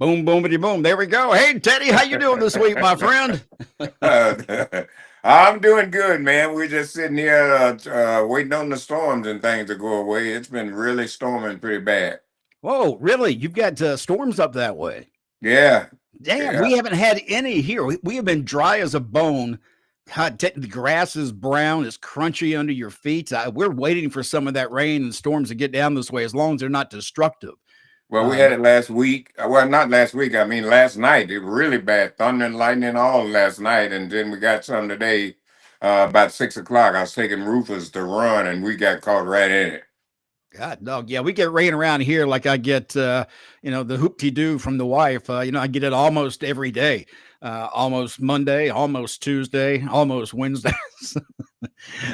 Boom, boomity, boom. There we go. Hey, Teddy, how you doing this week, my friend? I'm doing good, man. We're just sitting here waiting on the storms and things to go away. It's been really storming pretty bad. Whoa, really? You've got storms up that way? Yeah, Damn, yeah. we haven't had any here. We have been dry as a bone. God, the grass is brown. It's crunchy under your feet. We're waiting for some of that rain and storms to get down this way, as long as they're not destructive. Well, we Uh, had it last week. Well, not last week. I mean, last night. It was really bad. Thunder and lightning all last night. And then we got some today about 6 o'clock. I was taking roofers to run and we got caught right in it. God, dog. Yeah, we get rain around here like I get, the hoop-de-doo from the wife. I get it almost every day. Almost Monday, almost Tuesday, almost Wednesday.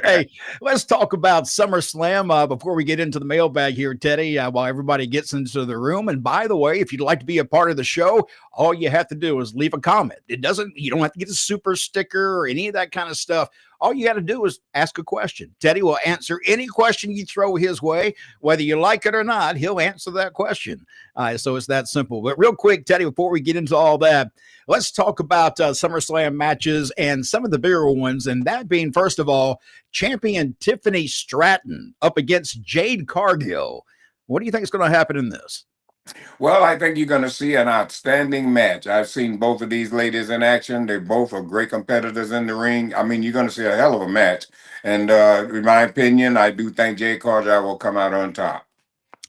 Hey, let's talk about SummerSlam before we get into the mailbag here, Teddy, while everybody gets into the room. And by the way, if you'd like to be a part of the show, all you have to do is leave a comment. You don't have to get a super sticker or any of that kind of stuff. All you got to do is ask a question. Teddy will answer any question you throw his way, whether you like it or not. He'll answer that question. So it's that simple. But real quick, Teddy, before we get into all that, let's talk about SummerSlam matches and some of the bigger ones. And that being, first of all, champion Tiffany Stratton up against Jade Cargill. What do you think is going to happen in this? Well, I think you're going to see an outstanding match. I've seen both of these ladies in action. They both are great competitors in the ring. I mean, you're going to see a hell of a match. And in my opinion, I do think Jade Cargill will come out on top.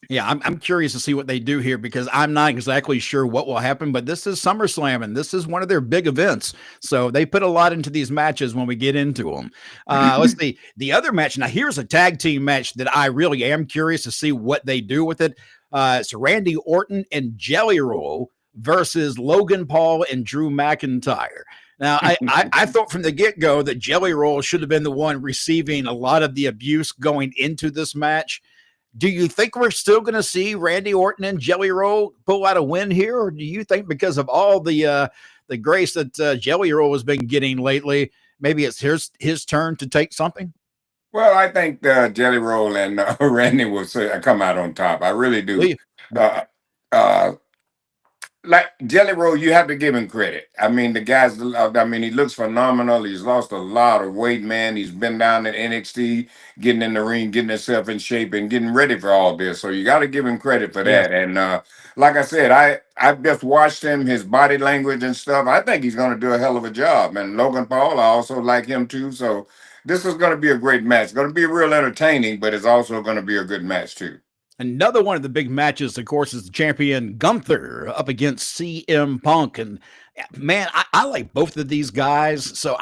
Yeah, I'm curious to see what they do here because I'm not exactly sure what will happen, but this is SummerSlam and this is one of their big events. So they put a lot into these matches when we get into them. Let's see. The other match. Now, here's a tag team match that I really am curious to see what they do with it. It's Randy Orton and Jelly Roll versus Logan Paul and Drew McIntyre. Now, I thought from the get-go that Jelly Roll should have been the one receiving a lot of the abuse going into this match. Do you think we're still going to see Randy Orton and Jelly Roll pull out a win here, or do you think because of all the grace that Jelly Roll has been getting lately, maybe it's his turn to take something? Well, I think Jelly Roll and Randy will come out on top. I really do. Uh, uh, like Jelly Roll, you have to give him credit. I mean, the guy's. I mean, he looks phenomenal. He's lost a lot of weight, man. He's been down at NXT, getting in the ring, getting himself in shape, and getting ready for all this. So you got to give him credit for Yeah. that. And like I said, I've just watched him, his body language and stuff. I think he's going to do a hell of a job. And Logan Paul, I also like him too. So this is going to be a great match. It's going to be real entertaining, but it's also going to be a good match too. Another one of the big matches, of course, is the champion Gunther up against CM Punk. And man, I like both of these guys. So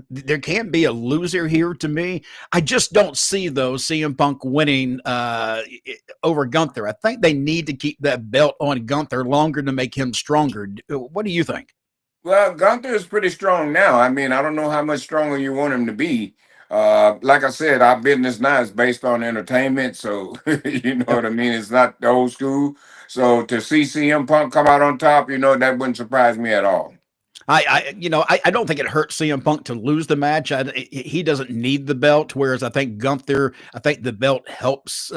there can't be a loser here to me. I just don't see, though, CM Punk winning over Gunther. I think they need to keep that belt on Gunther longer to make him stronger. What do you think? Well, Gunther is pretty strong now. I mean, I don't know how much stronger you want him to be. Like I said, our business now is based on entertainment, so you know Yep. what I mean. It's not the old school. So to see CM Punk come out on top, that wouldn't surprise me at all. I don't think it hurts CM Punk to lose the match. He doesn't need the belt, whereas I think the belt helps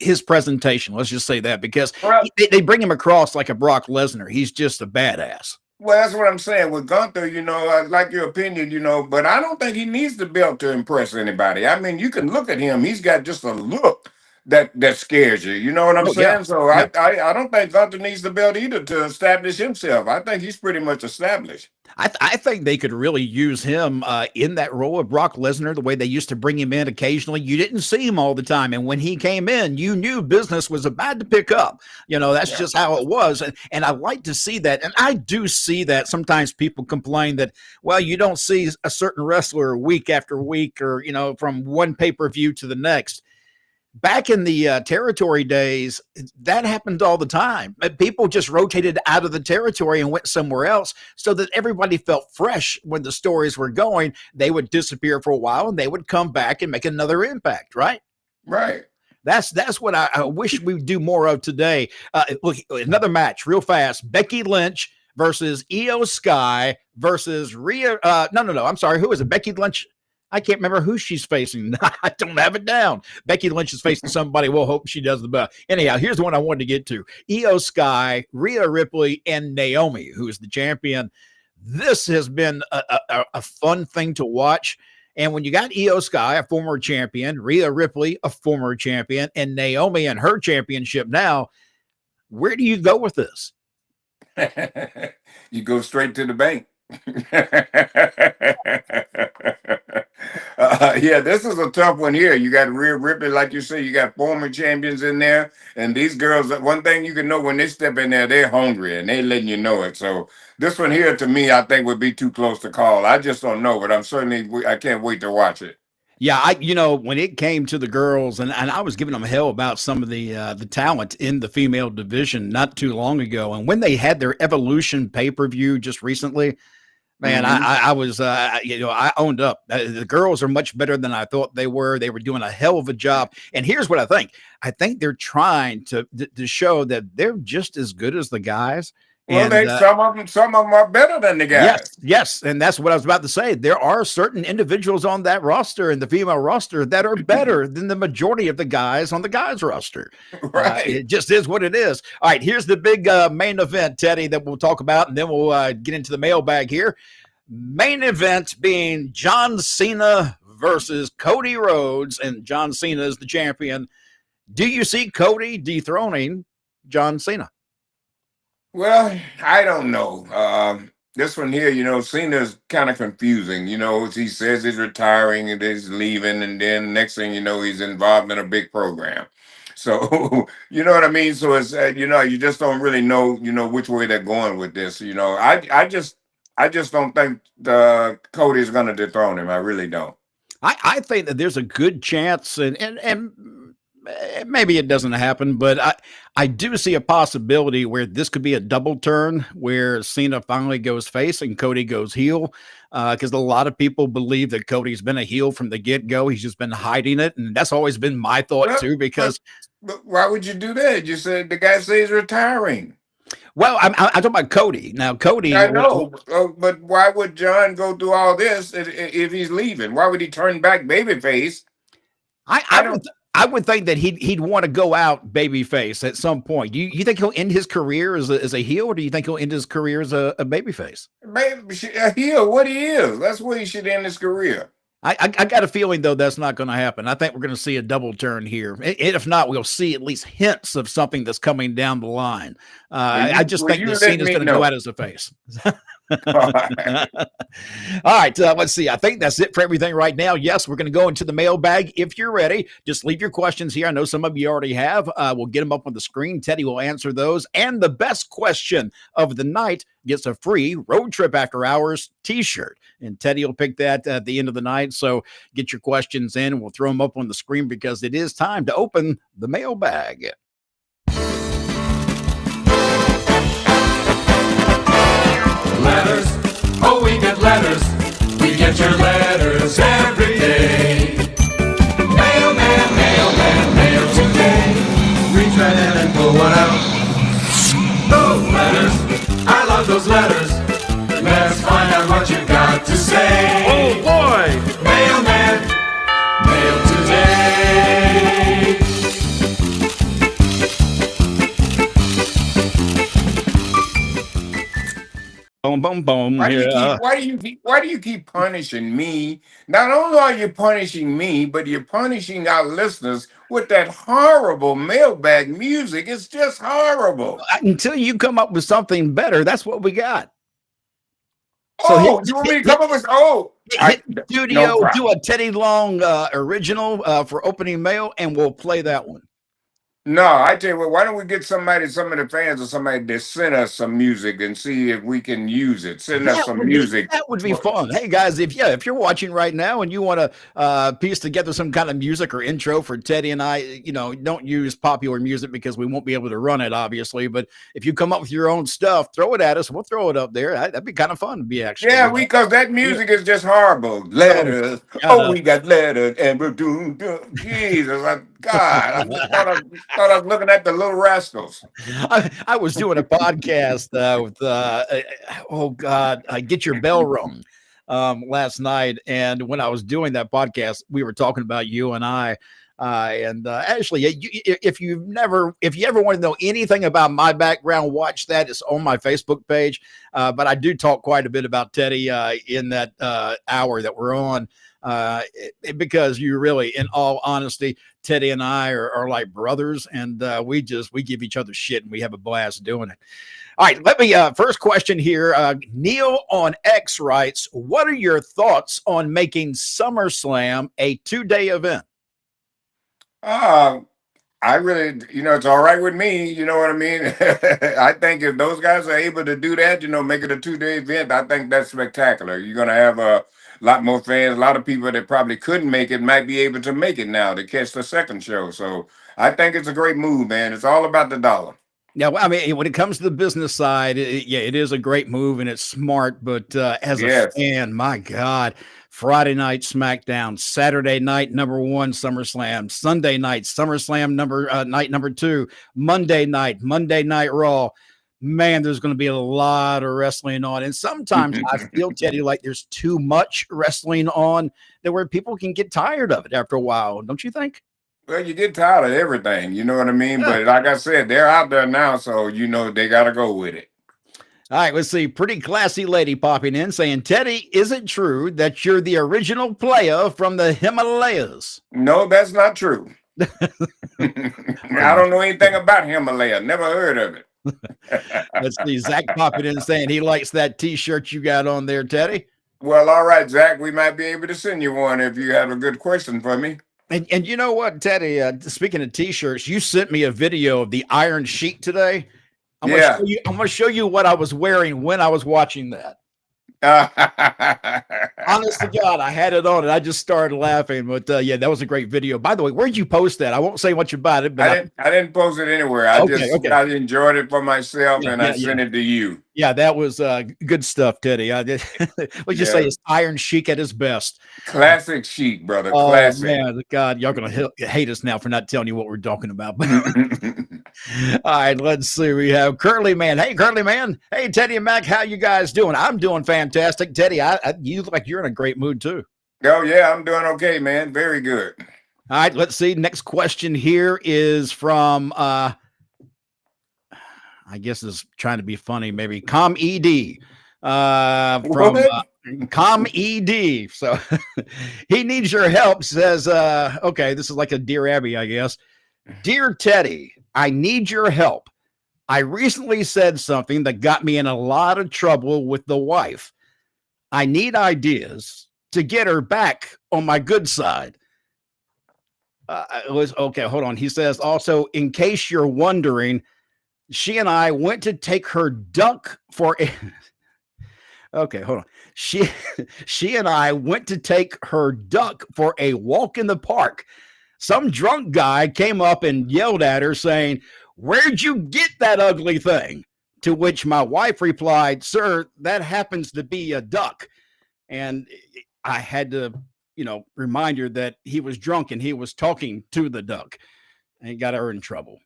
his presentation. Let's just say that because Well, they bring him across like a Brock Lesnar. He's just a badass. well, that's what I'm saying with Gunther. I like your opinion, but I don't think he needs the belt to impress anybody. I mean, you can look at him; he's got just a look that scares you. You know what I'm Oh yeah, saying? So yeah. I don't think Gunther needs the belt either to establish himself. I think he's pretty much established. I think they could really use him in that role of Brock Lesnar, the way they used to bring him in occasionally. You didn't see him all the time. And when he came in, you knew business was about to pick up. That's Yeah. just how it was. And I like to see that. And I do see that. Sometimes people complain that, well, you don't see a certain wrestler week after week or, from one pay-per-view to the next. Back in the territory days, that happened all the time. People just rotated out of the territory and went somewhere else so that everybody felt fresh when the stories were going. They would disappear for a while and they would come back and make another impact, right? Right. That's what I wish we would do more of today. Look, another match real fast. Becky Lynch versus Io Sky versus Rhea. No. I'm sorry. Who is it? Becky Lynch I can't remember who she's facing. I don't have it down. Becky Lynch is facing somebody. We'll hope she does the best. Anyhow, here's the one I wanted to get to. Io Sky, Rhea Ripley, and Naomi, who is the champion. This has been a fun thing to watch. And when you got Io Sky, a former champion, Rhea Ripley, a former champion, and Naomi and her championship now, where do you go with this? You go straight to the bank. Yeah, this is a tough one here. You got Rhea Ripley, like you say, you got former champions in there, and these girls. One thing you can know when they step in there, they're hungry and they letting you know it. So this one here, to me, I think would be too close to call. I just don't know, but I can't wait to watch it. Yeah, when it came to the girls, and I was giving them hell about some of the talent in the female division not too long ago, and when they had their Evolution pay-per-view just recently, man, Mm-hmm. I was I owned up. The girls are much better than I thought they were. They were doing a hell of a job. And here's what I think. I think they're trying to show that they're just as good as the guys. Well, And some of them are better than the guys. yes, and that's what I was about to say. There are certain individuals on that roster and the female roster that are better than the majority of the guys on the guys roster. Right. It just is what it is. All right, here's the big main event, Teddy, that we'll talk about, and then we'll get into the mailbag here. Main event being John Cena versus Cody Rhodes, and John Cena is the champion. Do you see Cody dethroning John Cena? Well, I don't know. This one here, Cena's kind of confusing. He says he's retiring and he's leaving, and then next thing you know, he's involved in a big program. So, you know what I mean? So it's, you just don't really know, which way they're going with this. I just don't think Cody's going to dethrone him. I really don't. I think that there's a good chance, and maybe it doesn't happen, but I do see a possibility where this could be a double turn where Cena finally goes face and Cody goes heel. Because a lot of people believe that Cody's been a heel from the get-go. He's just been hiding it. And that's always been my thought too, because but why would you do that? You said the guy says he's retiring. Well, I'm talking about Cody. Now, Cody. I know, but why would John go through all this if he's leaving? Why would he turn back babyface? I would think that he'd want to go out babyface at some point. You think he'll end his career as a heel, or do you think he'll end his career as a babyface? A heel, what he is. That's where he should end his career. I got a feeling, though, that's not going to happen. I think we're going to see a double turn here. And if not, we'll see at least hints of something that's coming down the line. I just think the scene is going to go out as a face. All right, let's see. I think that's it for everything right now. Yes, we're going to go into the mailbag. If you're ready, just leave your questions here. I know some of you already have. We'll get them up on the screen. Teddy will answer those. And the best question of the night gets a free Road Trip After Hours t-shirt. And Teddy will pick that at the end of the night. So get your questions in, and we'll throw them up on the screen because it is time to open the mailbag. Letters, oh, we get letters. We get your letters every day. Mailman, mailman, mail today. Reach right in and pull one out. Those letters, I love those letters. Let's find out what you got to say. Oh boy! Mailman, mail today. Boom, boom, boom. Why do you keep punishing me? Not only are you punishing me, but you're punishing our listeners with that horrible mailbag music. It's just horrible. Until you come up with something better, that's what we got. So you want me to come up with studio, do a Teddy Long original for opening mail, and we'll play that one. No, I tell you what, why don't we get some of the fans or somebody to send us some music and see if we can use it. Send us some music. That would be fun. Hey guys, if you're watching right now and you want to piece together some kind of music or intro for Teddy and I, don't use popular music because we won't be able to run it, obviously. But if you come up with your own stuff, throw it at us. We'll throw it up there. That'd be kind of fun to be actually. Yeah, because that music is just horrible. Letters. We got letters and we're doing. Jesus, God, I thought I was looking at the Little Rascals. I was doing a podcast with Get Your Bell Rung. last night. And when I was doing that podcast, we were talking about you and I. Actually, if you ever want to know anything about my background, watch that. It's on my Facebook page. But I do talk quite a bit about Teddy in that hour that we're on. Because you really, in all honesty, Teddy and I are like brothers, and we give each other shit, and we have a blast doing it. All right, let me first question here. Neil on X writes, "What are your thoughts on making SummerSlam a 2-day event?" I really, it's all right with me. You know what I mean? I think if those guys are able to do that, make it a 2-day event, I think that's spectacular. You're going to have a lot more fans. A lot of people that probably couldn't make it might be able to make it now to catch the second show. So I think it's a great move, man. It's all about the dollar. Yeah, well, I mean, when it comes to the business side, it is a great move and it's smart. But as a fan, my God, Friday night SmackDown, Saturday night #1 SummerSlam, Sunday night SummerSlam night number 2, Monday night Raw. Man, there's going to be a lot of wrestling on, and sometimes I feel, Teddy, like there's too much wrestling on, that where people can get tired of it after a while. Don't you think? Well, you get tired of everything, you know what I mean? Yeah. But like I said, they're out there now, so they got to go with it. All right, let's see. Pretty classy lady popping in saying, "Teddy, is it true that you're the original player from the Himalayas?" No, that's not true. I don't know anything about Himalaya. Never heard of it. Let's see. Zach popping in saying he likes that T-shirt you got on there, Teddy. Well, all right, Zach. We might be able to send you one if you have a good question for me. And you know what, Teddy, speaking of T-shirts, you sent me a video of the Iron Sheik today. I'm going to show you what I was wearing when I was watching that. Honest to God, I had it on and I just started laughing. But that was a great video. By the way, where'd you post that? I won't say much about it, but I didn't post it anywhere. I enjoyed it for myself and I sent it to you. Yeah, that was good stuff, Teddy. I did. Let's just say it's Iron Sheik at his best. Classic Sheik, brother. Classic. Man, God, y'all gonna hate us now for not telling you what we're talking about. All right, let's see. We have Curly Man. Hey, Curly Man. Hey, Teddy and Mac. How you guys doing? I'm doing fantastic, Teddy. You look like you're in a great mood too. Oh yeah, I'm doing okay, man. Very good. All right, let's see. Next question here is from I guess is trying to be funny, maybe Com ED from Com ED. So he needs your help. Says, okay, this is like a Dear Abby, I guess. "Dear Teddy, I need your help. I recently said something that got me in a lot of trouble with the wife. I need ideas to get her back on my good side." Okay, hold on. He says, also, in case you're wondering, she and I went to take her duck for a okay, hold on. She and I went to take her duck for a walk in the park. Some drunk guy came up and yelled at her saying, "Where'd you get that ugly thing?" To which my wife replied, "Sir, that happens to be a duck." And I had to, remind her that he was drunk and he was talking to the duck and got her in trouble.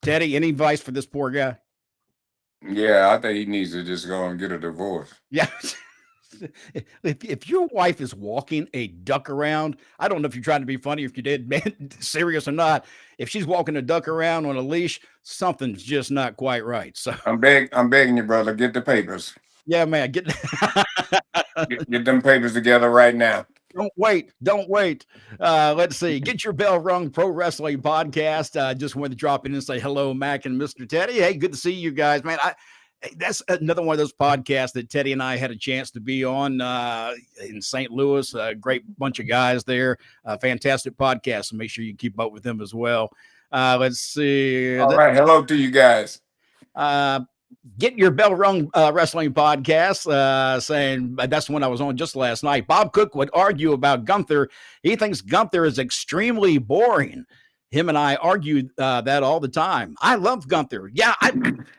Teddy, any advice for this poor guy? Yeah, I think he needs to just go and get a divorce. Yeah. If your wife is walking a duck around, I don't know if you're trying to be funny, if you did, man, serious or not. If she's walking a duck around on a leash, something's just not quite right. So I'm begging you, brother, get the papers. Yeah, man, get them papers together right now. Don't wait. Let's see. Get your bell rung, Pro Wrestling Podcast. Just wanted to drop in and say hello, Mac and Mr. Teddy. Hey, good to see you guys, man. That's another one of those podcasts that Teddy and I had a chance to be on in St. Louis. A great bunch of guys there. Fantastic podcast. So make sure you keep up with them as well. Let's see. All right. Hello to you guys. Get your bell rung wrestling podcast, saying that's the one I was on just last night. Bob Cook would argue about Gunther. He thinks Gunther is extremely boring. Him and I argue that all the time. I love Gunther. Yeah,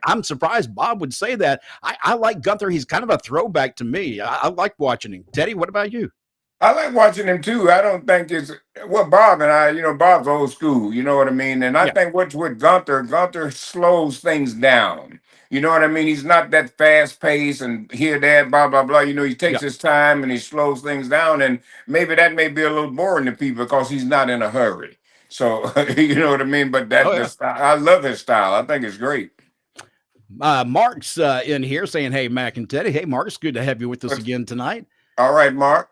I'm surprised Bob would say that. I like Gunther. He's kind of a throwback to me. I like watching him. Teddy, what about you? I like watching him too. I don't think it's well, Bob and I, Bob's old school, you know what I mean? And I Yeah. think what's with Gunther slows things down. You know what I mean? He's not that fast paced and here, there, blah, blah, blah. He takes Yeah. his time and he slows things down. And maybe that may be a little boring to people because he's not in a hurry. So, you know what I mean? But Oh, yeah. I love his style. I think it's great. Mark's in here saying, hey, Mac and Teddy. Hey, Mark, it's good to have you with us But, again tonight. all right, Mark.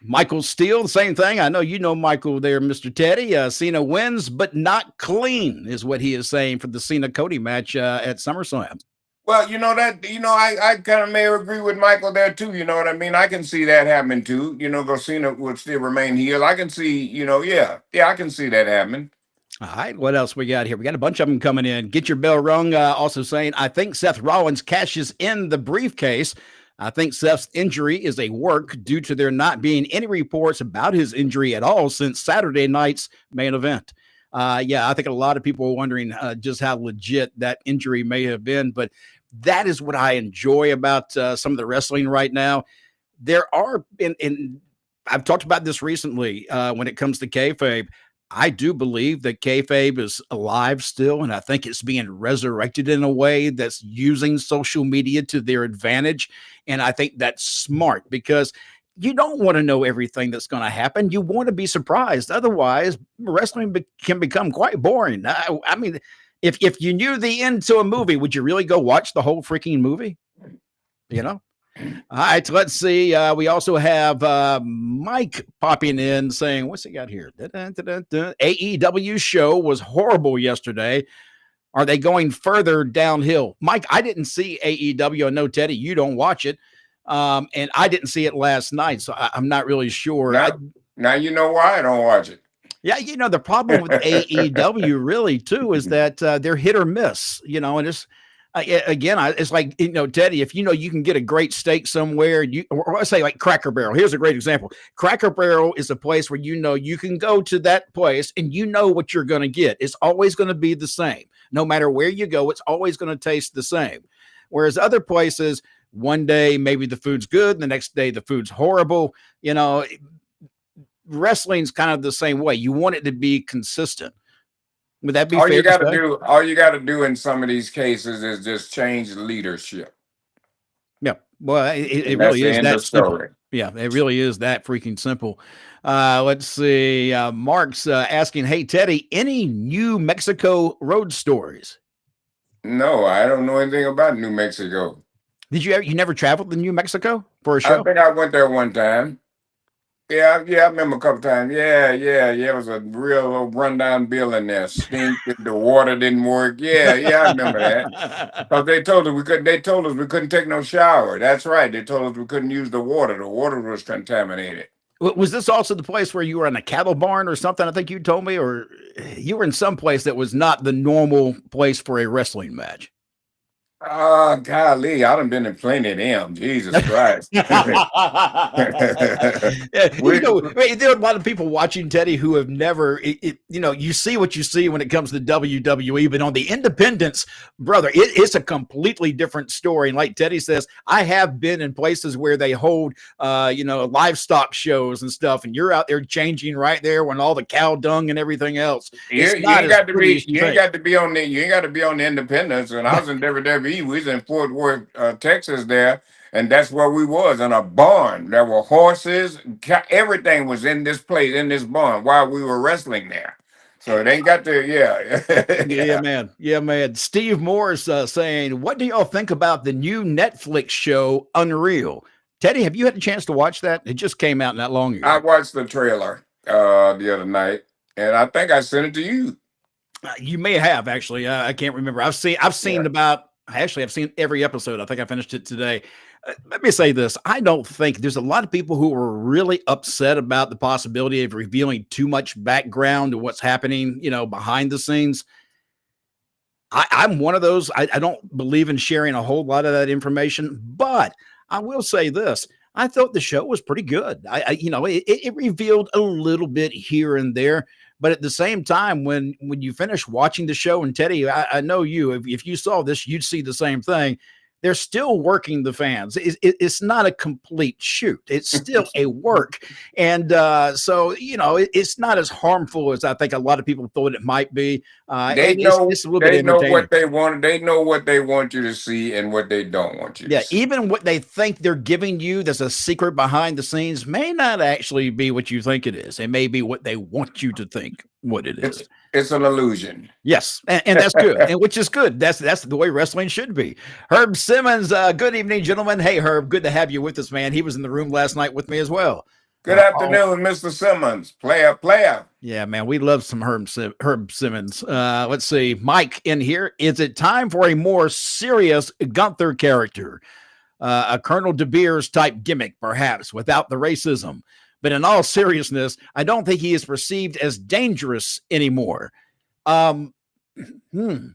Michael Steele, the same thing. I know you know Michael there, Mr. Teddy. Cena wins, but not clean, is what he is saying for the Cena Cody match at SummerSlam. Well, I kind of may agree with Michael there too. You know what I mean? I can see that happening too. Cena would still remain heel. I can see, yeah, I can see that happening. All right, what else we got here? We got a bunch of them coming in. Get your bell rung. Also saying, I think Seth Rollins cashes in the briefcase. I think Seth's injury is a work due to there not being any reports about his injury at all since Saturday night's main event. Yeah, I think a lot of people are wondering just how legit that injury may have been, but that is what I enjoy about some of the wrestling right now. There are, in I've talked about this recently when it comes to kayfabe. I do believe that kayfabe is alive still, and I think it's being resurrected in a way that's using social media to their advantage. And I think that's smart because you don't want to know everything that's going to happen. You want to be surprised. Otherwise, wrestling can become quite boring. I mean, if you knew the end to a movie, would you really go watch the whole freaking movie? You know? All right, let's see. We also have Mike popping in saying, what's he got here? AEW show was horrible yesterday. Are they going further downhill? Mike, I didn't see AEW. I know, Teddy, you don't watch it. And I didn't see it last night, so I'm not really sure. Now you know why I don't watch it. Yeah, the problem with AEW really, too, is that they're hit or miss, and it's, again, it's like, Teddy, if you can get a great steak somewhere, or I say like Cracker Barrel. Here's a great example. Cracker Barrel is a place where you can go to that place and you know what you're going to get. It's always going to be the same. No matter where you go, it's always going to taste the same. Whereas other places, one day maybe the food's good, the next day the food's horrible. Wrestling's kind of the same way. You want it to be consistent. Would that be all fair you to got to say? do? All you got to do in some of these cases is just change leadership. Yeah. Well, it That's really the is end that of simple. story. Yeah, it really is that freaking simple. Let's see. Mark's asking, hey, Teddy, any New Mexico road stories? No, I don't know anything about New Mexico. You never traveled to New Mexico for a I show? think I went there one time. Yeah, I remember a couple times. Yeah. It was a real little rundown building there. Stink. The water didn't work. Yeah, I remember that. Because they told us we couldn't. They told us we couldn't take no shower. That's right. They told us we couldn't use the water. The water was contaminated. Was this also the place where you were in a cattle barn or something? I think you told me, or you were in some place that was not the normal place for a wrestling match. Golly, I done been in plenty of them. Jesus Christ. Yeah, there are a lot of people watching, Teddy, who have never, you see what you see when it comes to WWE, but on the independents, brother, it's a completely different story. And like Teddy says, I have been in places where they hold, livestock shows and stuff, and you're out there changing right there when all the cow dung and everything else. You ain't got to be on the independence. When I was in WWE, we was in Fort Worth, Texas there, and that's where we was, in a barn. There were horses, everything was in this place, in this barn, while we were wrestling there. So it ain't got to, Yeah, man. Steve Morris saying, what do y'all think about the new Netflix show, Unreal? Teddy, have you had a chance to watch that? It just came out not long ago. I watched the trailer the other night, and I think I sent it to you. You may have, actually. I can't remember. I've seen I've seen every episode. I think I finished it today. Let me say this. I don't think there's a lot of people who are really upset about the possibility of revealing too much background to what's happening, behind the scenes. I'm one of those. I don't believe in sharing a whole lot of that information, but I will say this. I thought the show was pretty good. It revealed a little bit here and there, but at the same time, when you finish watching the show, and Teddy, I know you, if you saw this, you'd see the same thing. they're still working the fans. It's not a complete shoot. It's still a work. And so, it's not as harmful as I think a lot of people thought it might be. They And know it's a little bit they know entertaining. what they want. They know what they want you to see and what they don't want you to Yeah, see. even what they think they're giving you, there's a secret behind the scenes, may not actually be what you think it is. It may be what they want you to think what it It's is. it's an illusion. Yes, and that's good, and which is good. That's the way wrestling should be. Herb Simmons, good evening, gentlemen. Hey, Herb, good to have you with us, man. He was in the room last night with me as well. Good Oh, afternoon, Mr. Simmons. Player. yeah, man, we love some Herb Simmons. Let's see, Mike in here. Is it time for a more serious Gunther character? A Colonel De Beers type gimmick, perhaps, without the racism. But in all seriousness, I don't think he is perceived as dangerous anymore. Um,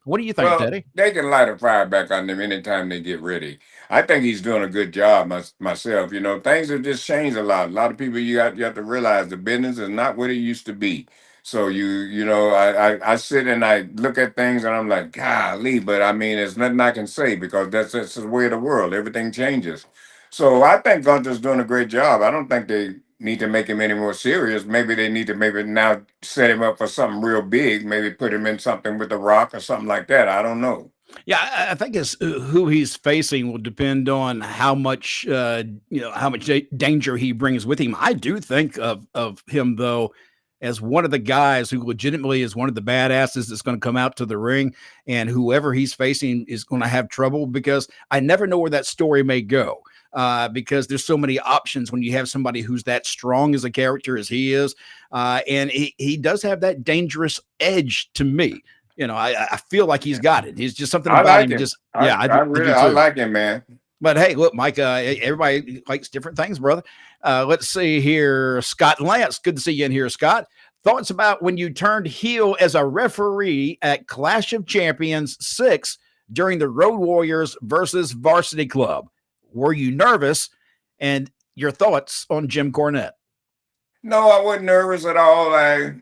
what do you think, Well, Teddy? they can light a fire back on them anytime they get ready. I think he's doing a good job myself. Things have just changed a lot. A lot of people you have to realize the business is not what it used to be. So I sit and I look at things and I'm like, golly, but I mean, there's nothing I can say because that's the way of the world. Everything changes. So I think Gunther's doing a great job. I don't think they need to make him any more serious. Maybe they need to maybe now set him up for something real big. Maybe put him in something with The Rock or something like that. I don't know. Yeah, I think it's who he's facing will depend on how much how much danger he brings with him. I do think of him though as one of the guys who legitimately is one of the badasses that's going to come out to the ring, and whoever he's facing is going to have trouble because I never know where that story may go. Because there's so many options when you have somebody who's that strong as a character as he is, and he does have that dangerous edge to me. I feel like he's got it. He's just something I about like him. him. Just yeah, I do I too. like him, man. But hey, look, Mike, everybody likes different things, brother. Let's see here. Scott Lance, good to see you in here, Scott. Thoughts about when you turned heel as a referee at Clash of Champions 6 during the Road Warriors versus Varsity Club? Were you nervous? And your thoughts on Jim Cornette? No, I wasn't nervous at all. I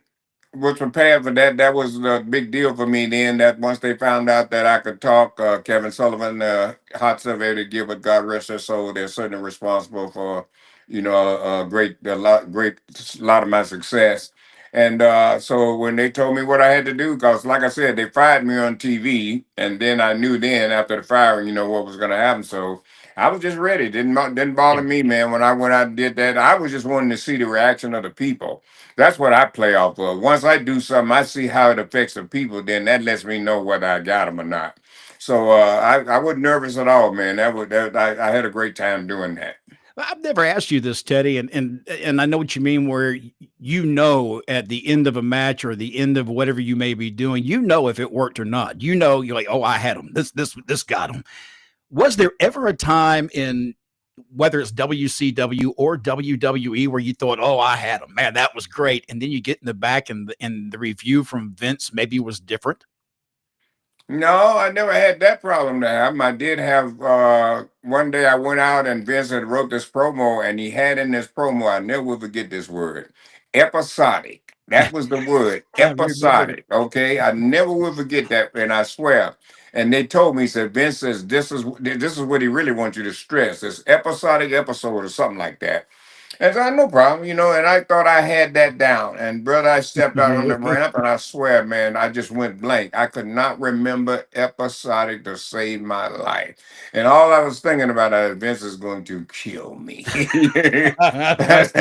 was prepared for that. That was a big deal for me then. That once they found out that I could talk, Kevin Sullivan, hot stuff Eddie Gilbert, God rest their soul, they're certainly responsible for, great lot of my success. And so when they told me what I had to do, because like I said, they fired me on TV, and then I knew then after the firing, what was going to happen. So I was just ready. Didn't bother me, man. When I went out and did that, I was just wanting to see the reaction of the people. That's what I play off of. Once I do something, I see how it affects the people. Then that lets me know whether I got them or not. So I wasn't nervous at all, man. I had a great time doing that. I've never asked you this, Teddy, and I know what you mean. Where at the end of a match or the end of whatever you may be doing, if it worked or not. You're like, oh, I had him. This got him. Was there ever a time in whether it's WCW or WWE where you thought, oh, I had him, man, that was great, and then you get in the back and the review from Vince maybe was different? No, I never had that problem to have. I did have one day I went out and Vince had wrote this promo and he had in this promo, I never will forget this word, episodic. That was the word, I remember that. episodic. Okay. I never will forget that. And I swear. And they told me, he said, Vince says this is what he really wants you to stress. This episodic episode or something like that. And so I had no problem, and I thought I had that down. And brother, I stepped out on the ramp and I swear, man, I just went blank. I could not remember episodic to save my life. And all I was thinking about Vince is going to kill me. That's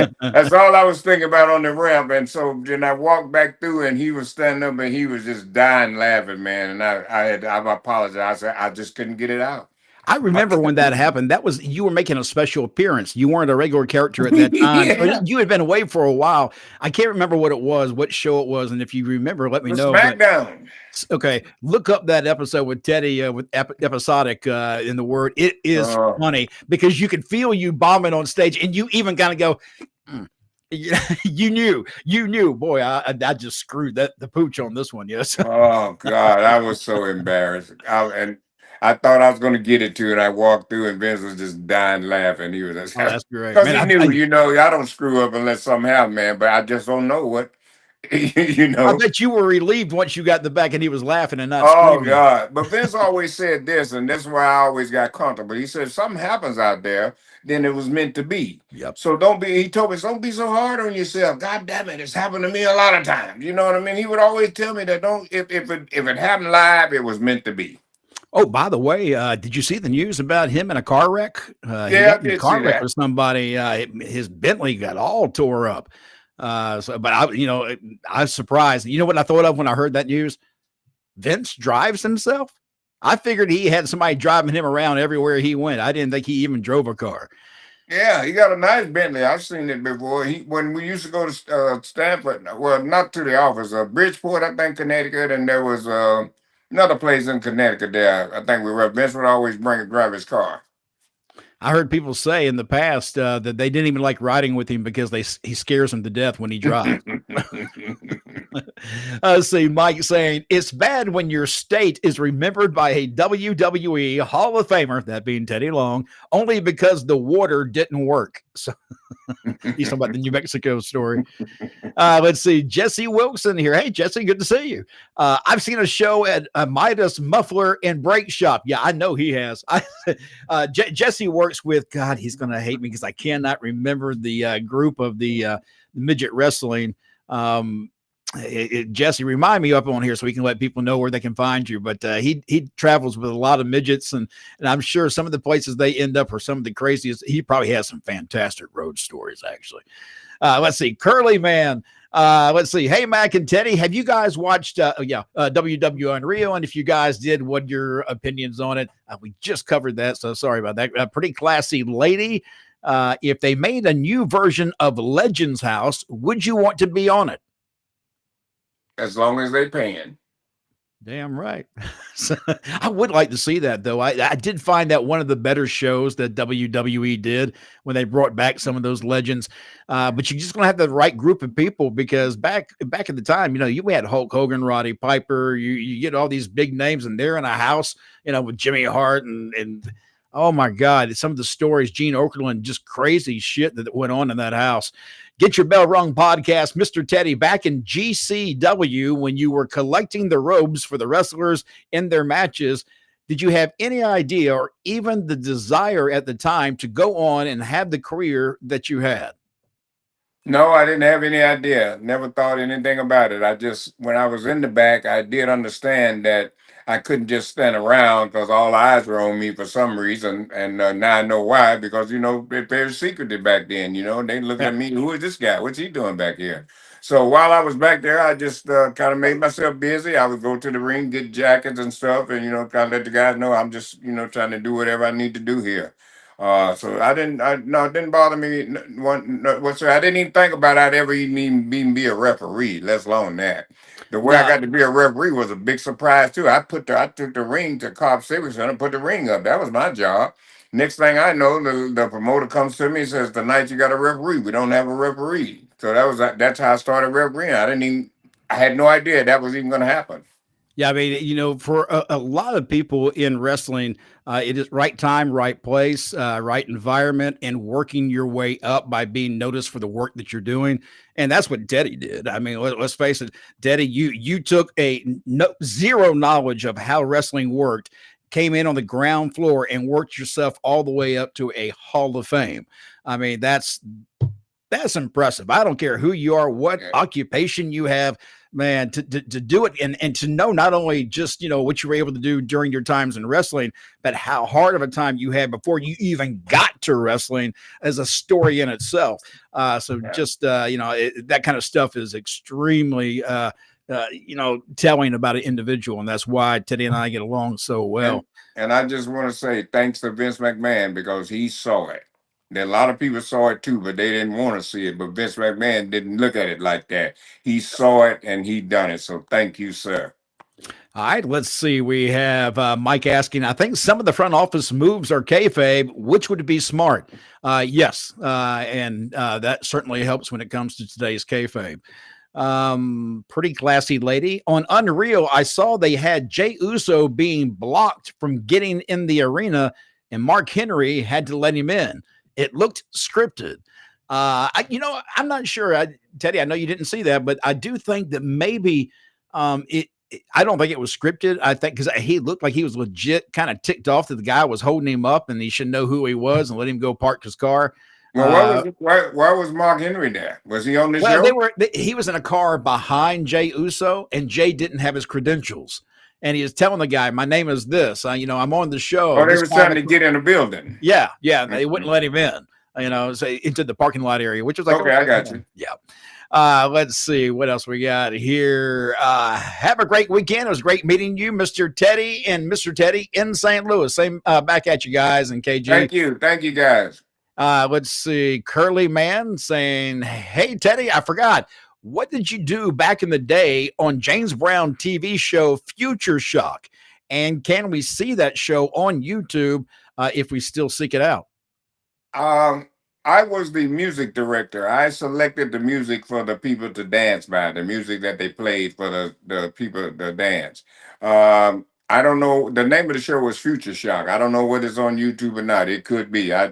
all I was thinking about on the ramp. And so then I walked back through and he was standing up and he was just dying laughing, man. And I apologized. I just couldn't get it out. I remember when that happened. That was you were making a special appearance. You weren't a regular character at that time. Or Yeah. you had been away for a while. I can't remember what it was, what show it was, and if you remember, let me The know. But SmackDown. okay, look up that episode with Teddy with episodic in the word. It is Uh, funny because you can feel you bombing on stage, and you even kind of go. "Mm." You knew, boy. I just screwed the pooch on this one. Yes. Oh God, I was so embarrassed. And I thought I was going to get it to it. I walked through and Vince was just dying laughing. He was just Oh, that's great, because man. he knew, I don't screw up unless something happens, man. But I just don't know what. You I know. bet you were relieved once you got the back and he was laughing and not Oh screaming. God! But Vince always said this, and this is why I always got comfortable. He said, if something happens out there, then it was meant to be. Yep. So don't be. He told me, don't be so hard on yourself. God damn it, it's happened to me a lot of times. You know what I mean? He would always tell me that don't. If it happened live, it was meant to be. Oh, by the way, did you see the news about him in a car wreck? He Yeah, got I in a did see car wreck that. with somebody. His Bentley got all tore up. But I was surprised. You know what I thought of when I heard that news? Vince drives himself. I figured he had somebody driving him around everywhere he went. I didn't think he even drove a car. Yeah, he got a nice Bentley. I've seen it before. When we used to go to Stanford, well, not to the office, Bridgeport, I think, Connecticut, and there was another place in Connecticut there. I think we were. Vince would always drive his car. I heard people say in the past that they didn't even like riding with him because he scares them to death when he drives. See, Mike saying it's bad when your state is remembered by a WWE Hall of Famer, that being Teddy Long, only because the water didn't work. So he's talking about the New Mexico story. Let's see, Jesse Wilson here. Hey, Jesse, good to see you. I've seen a show at Midas Muffler and Brake Shop. Yeah, I know he has. Jesse works with, God, he's going to hate me because I cannot remember the group of the midget wrestling. Jesse, remind me up on here so we can let people know where they can find you. But he travels with a lot of midgets, and I'm sure some of the places they end up are some of the craziest. He probably has some fantastic road stories, actually. Let's see, Curly Man. Let's see. Hey, Mac and Teddy, have you guys watched WW Unreal? And if you guys did, what your opinions on it? We just covered that, so sorry about that. Pretty classy lady. If they made a new version of Legends House, would you want to be on it? As long as they paying. Damn right. So, I would like to see that, though. I did find that one of the better shows that WWE did when they brought back some of those legends. But you're just going to have the right group of people because back at the time, you had Hulk Hogan, Roddy Piper, you get all these big names, and they're in a house, with Jimmy Hart and oh my God, some of the stories, Gene Okerlund, just crazy shit that went on in that house. Get Your Bell Rung podcast, Mr. Teddy, back in GCW when you were collecting the robes for the wrestlers in their matches. Did you have any idea or even the desire at the time to go on and have the career that you had? No, I didn't have any idea. Never thought anything about it. When I was in the back, I did understand that I couldn't just stand around because all eyes were on me for some reason. And now I know why, because, they're very secretive back then, they looking at me, who is this guy? What's he doing back here? So while I was back there, I just kind of made myself busy. I would go to the ring, get jackets and stuff, and, kind of let the guys know I'm just, trying to do whatever I need to do here. So it didn't bother me whatsoever. I didn't even think about I'd ever even be a referee, let alone that. The way I got to be a referee was a big surprise too. I took the ring to Cobb Civic Center, put the ring up. That was my job. Next thing I know, the promoter comes to me and says, "Tonight you got a referee. We don't have a referee." So that's how I started refereeing. I had no idea that was even going to happen. Yeah, I mean, for a lot of people in wrestling, it is right time, right place, right environment, and working your way up by being noticed for the work that you're doing. And that's what Teddy did. I mean, let's face it, Teddy, you took zero knowledge of how wrestling worked, came in on the ground floor and worked yourself all the way up to a Hall of Fame. I mean, that's impressive. I don't care who you are, what occupation you have, man, to do it and to know not only just, what you were able to do during your times in wrestling, but how hard of a time you had before you even got to wrestling as a story in itself. That kind of stuff is extremely, telling about an individual. And that's why Teddy and I get along so well. And I just want to say thanks to Vince McMahon because he saw it. A lot of people saw it too, but they didn't want to see it. But Vince McMahon didn't look at it like that. He saw it and he done it. So thank you, sir. All right, let's see. We have Mike asking, I think some of the front office moves are kayfabe. Which would be smart? Yes, and that certainly helps when it comes to today's kayfabe. Pretty classy lady. On Unreal, I saw they had Jey Uso being blocked from getting in the arena, and Mark Henry had to let him in. It looked scripted. I'm not sure. Teddy, I know you didn't see that, but I do think that maybe I don't think it was scripted. I think because he looked like he was legit kind of ticked off that the guy was holding him up and he should know who he was and let him go park his car. Well, why was Mark Henry there? Was he on the Well, show? he was in a car behind Jay Uso, and Jay didn't have his credentials. And he was telling the guy, "My name is this. I'm on the show." Oh, they were trying to get in the building. Yeah. They wouldn't let him in. Into the parking lot area, which was like, okay, I got you. Yeah. Let's see what else we got here. Have a great weekend. It was great meeting you, Mr. Teddy and Mr. Teddy in St. Louis. Same back at you guys and KG. Thank you, guys. Let's see. Curly Man saying, "Hey Teddy, I forgot. What did you do back in the day on James Brown TV show Future Shock? And can we see that show on YouTube if we still seek it out?" I was the music director. I selected the music for the people to dance by, the music that they played for the people to dance. I don't know. The name of the show was Future Shock. I don't know whether it's on YouTube or not. It could be. I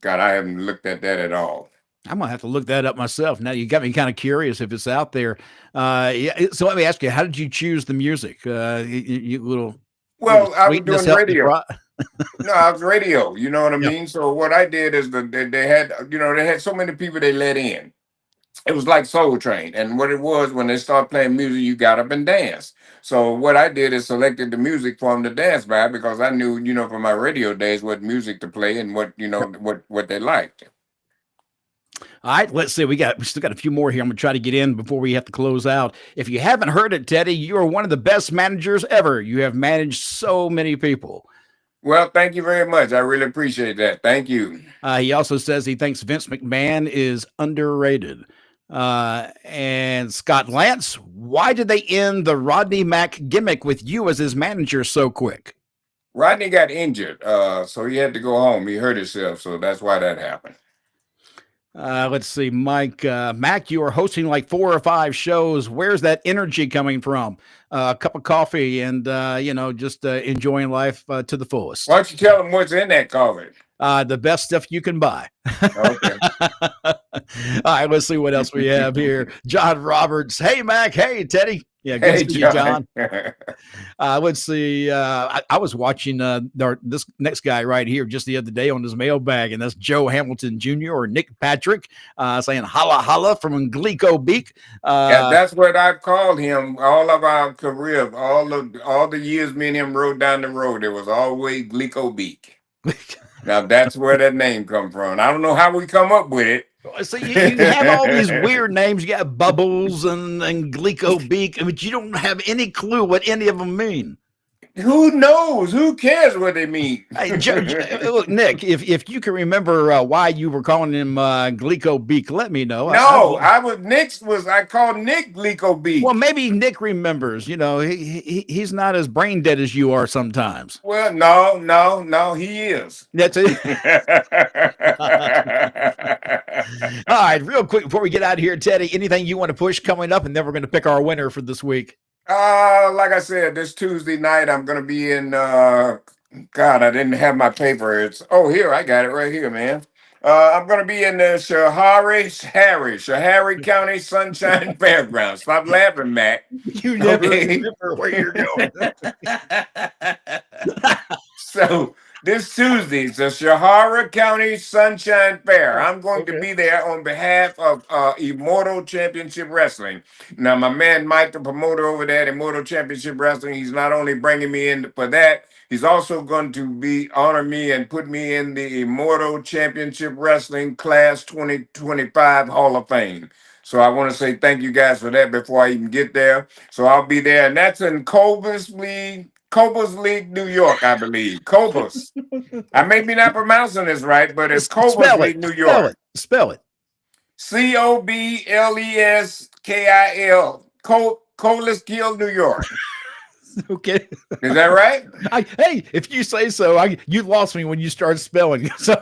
haven't looked at that at all. I'm gonna have to look that up myself. Now you got me kind of curious if it's out there. So let me ask you, how did you choose the music? You little. Well, I was doing radio. No, I was radio. You know what I mean? So what I did is they had so many people they let in. It was like Soul Train. And what it was, when they start playing music, you got up and danced. So what I did is selected the music for them to dance by because I knew, from my radio days what music to play and what they liked. All right, let's see. We still got a few more here. I'm going to try to get in before we have to close out. If you haven't heard it, Teddy, you are one of the best managers ever. You have managed so many people. Well, thank you very much. I really appreciate that. Thank you. He also says he thinks Vince McMahon is underrated. And Scott Lance, why did they end the Rodney Mack gimmick with you as his manager so quick? Rodney got injured, so he had to go home. He hurt himself, so that's why that happened. Let's see, Mike. Mac, you are hosting like 4 or 5 shows. Where's that energy coming from? A cup of coffee and, just enjoying life to the fullest. Why don't you tell them what's in that coffee? The best stuff you can buy. Okay. All right, let's see what else we have here. John Roberts. Hey, Mac. Hey, Teddy. Yeah, good to see you, John. Let's see. I was watching this next guy right here just the other day on his mailbag, and that's Joe Hamilton Jr. or Nick Patrick saying holla holla from Glico Beak. Yeah, that's what I called him all of our career. All the years me and him rode down the road, it was always Glico Beak. Now that's where that name come from. I don't know how we come up with it. So you have all these weird names. You got Bubbles and Glico Beak, but you don't have any clue what any of them mean. Who knows? Who cares what they mean? Hey, look, Nick, if you can remember why you were calling him Glico Beak, let me know. I called Nick Glico Beak. Well, maybe Nick remembers. He's not as brain dead as you are sometimes. Well, no, he is. That's it. All right, real quick before we get out of here, Teddy, anything you want to push coming up, and then we're going to pick our winner for this week. Like I said, this Tuesday night I'm gonna be in. God, I didn't have my paper. Here I got it right here, man. I'm gonna be in the Shahari County Sunshine Fairgrounds. Stop laughing, Mac. You never remember where you're going. So this Tuesday, the Shahara County Sunshine Fair. I'm going to be there on behalf of Immortal Championship Wrestling. Now, my man Mike, the promoter over there at Immortal Championship Wrestling, he's not only bringing me in for that, he's also going to honor me and put me in the Immortal Championship Wrestling Class 2025 Hall of Fame. So I want to say thank you guys for that before I even get there. So I'll be there, and that's in Cobus League, New York, I believe. Cobus. I may be not pronouncing this right, but it's Cobus League, New York. Spell it. Cobleskill. Colesville, New York. Okay. Is that right? Hey, if you say so, you lost me when you started spelling. So.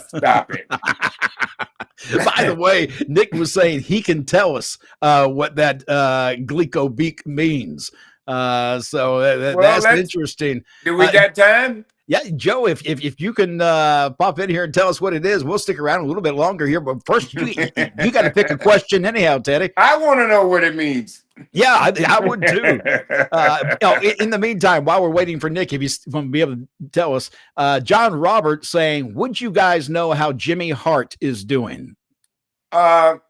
Stop it. By the way, Nick was saying he can tell us what that Glico Beak means. So that's interesting. Do we got time? Yeah, Joe, if you can pop in here and tell us what it is, we'll stick around a little bit longer here. But first, you got to pick a question anyhow, Teddy. I want to know what it means. Yeah, I would too. In the meantime, while we're waiting for Nick, if he's going to be able to tell us, John Roberts saying, "Would you guys know how Jimmy Hart is doing?" I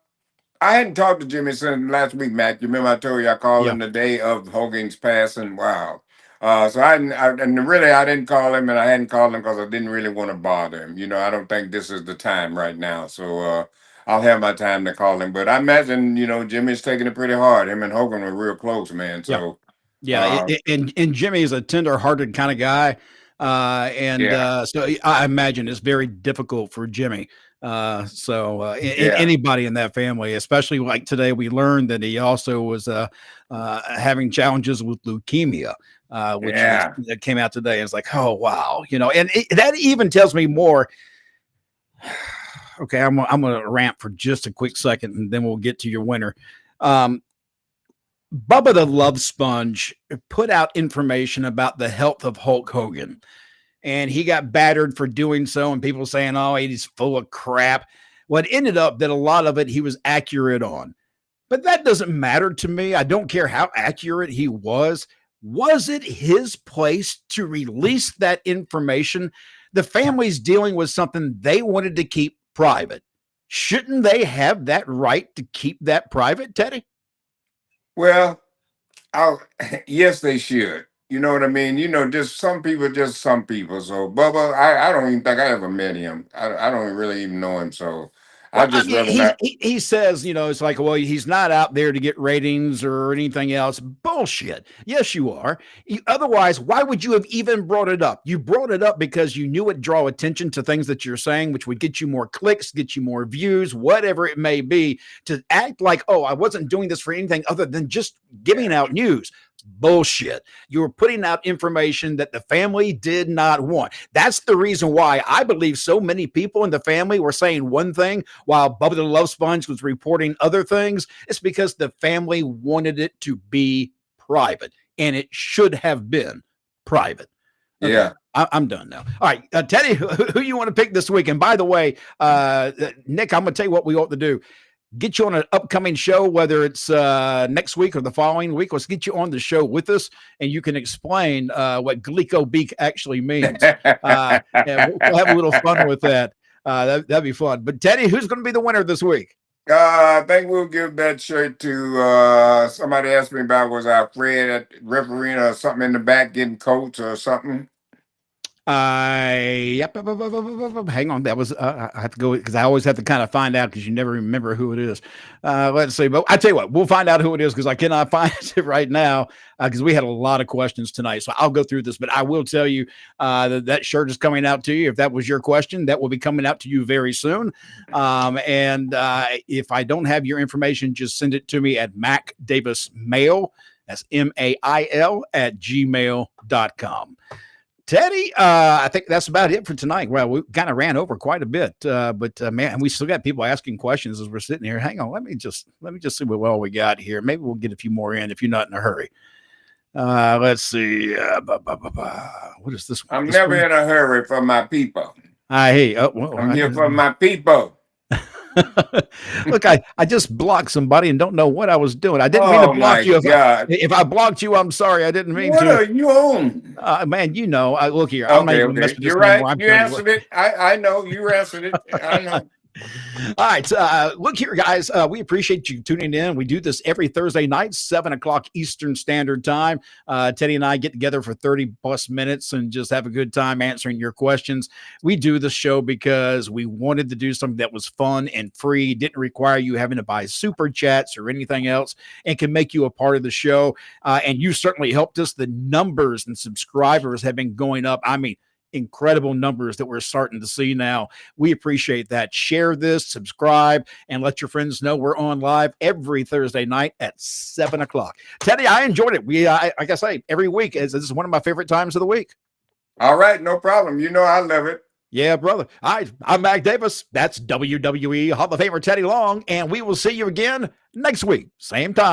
hadn't talked to Jimmy since last week, Matt. You remember I told you I called Yeah. him the day of Hogan's passing? Wow. So and really I didn't call him, and I hadn't called him because I didn't really want to bother him. I don't think this is the time right now. So I'll have my time to call him. But I imagine, Jimmy's taking it pretty hard. Him and Hogan were real close, man. Yeah. So Yeah, and Jimmy is a tender-hearted kind of guy, so I imagine it's very difficult for Jimmy. Anybody in that family, especially like today, we learned that he also was having challenges with leukemia, that came out today. It's like, oh wow, that even tells me more. Okay, I'm gonna rant for just a quick second, and then we'll get to your winner. Bubba the Love Sponge put out information about the health of Hulk Hogan, and he got battered for doing so, and people saying, oh, he's full of crap. Well, it ended up that a lot of it he was accurate on. But that doesn't matter to me. I don't care how accurate he was. Was it his place to release that information? The family's dealing with something they wanted to keep private. Shouldn't they have that right to keep that private, Teddy? Well, yes, they should. You know what I mean? Just some people, just some people. So Bubba, I don't even think I ever met him. I don't really even know him. So I Well, just rather not. he says, it's like, well, he's not out there to get ratings or anything else. Bullshit. Yes, you are. Otherwise, why would you have even brought it up? You brought it up because you knew it'd draw attention to things that you're saying, which would get you more clicks, get you more views, whatever it may be, to act like, oh, I wasn't doing this for anything other than just giving out news. Bullshit. You were putting out information that the family did not want. That's the reason why I believe so many people in the family were saying one thing while Bubba the Love Sponge was reporting other things. It's because the family wanted it to be private, and it should have been private. Okay. Yeah. I'm done now. All right, Teddy, who you want to pick this week? And by the way, Nick, I'm going to tell you what we ought to do. Get you on an upcoming show, whether it's next week or the following week. Let's get you on the show with us, and you can explain what Glycobeak actually means. We'll have a little fun with that. That'd be fun. But Teddy, who's going to be the winner this week? I think we'll give that shirt to somebody asked me about, was our Fred refereeing or something in the back getting coats or something? Yep. Hang on. That was I have to go because I always have to kind of find out because you never remember who it is. Let's see. But I tell you what, we'll find out who it is because I cannot find it right now because we had a lot of questions tonight. So I'll go through this, but I will tell you that shirt is coming out to you. If that was your question, that will be coming out to you very soon. If I don't have your information, just send it to me at Mac Davis Mail. That's MAIL @gmail.com. Teddy, I think that's about it for tonight. Well, we kind of ran over quite a bit, but man, we still got people asking questions as we're sitting here. Hang on, let me just see what all we got here. Maybe we'll get a few more in if you're not in a hurry. Let's see. What is this one? I'm never in a hurry for my people. I'm here for my people. Look, I just blocked somebody and don't know what I was doing. I didn't mean to block you. If I blocked you, I'm sorry. I didn't mean to. What are you on? Man, look here. Okay. You're right. You answered it. I know. You answered it. I know. All right. Look here, guys. We appreciate you tuning in. We do this every Thursday night, 7:00 Eastern Standard Time. Teddy and I get together for 30 plus minutes and just have a good time answering your questions. We do the show because we wanted to do something that was fun and free, didn't require you having to buy super chats or anything else, and can make you a part of the show. And you certainly helped us. The numbers and subscribers have been going up. I mean, incredible numbers that we're starting to see now. We appreciate that. Share this, subscribe, and let your friends know we're on live every Thursday night at 7:00. Teddy, I enjoyed it. Like I say, every week this is one of my favorite times of the week. All right, no problem. I love it. Yeah, brother. All right, I'm Mac Davis. That's WWE Hall of Famer Teddy Long, and we will see you again next week, same time.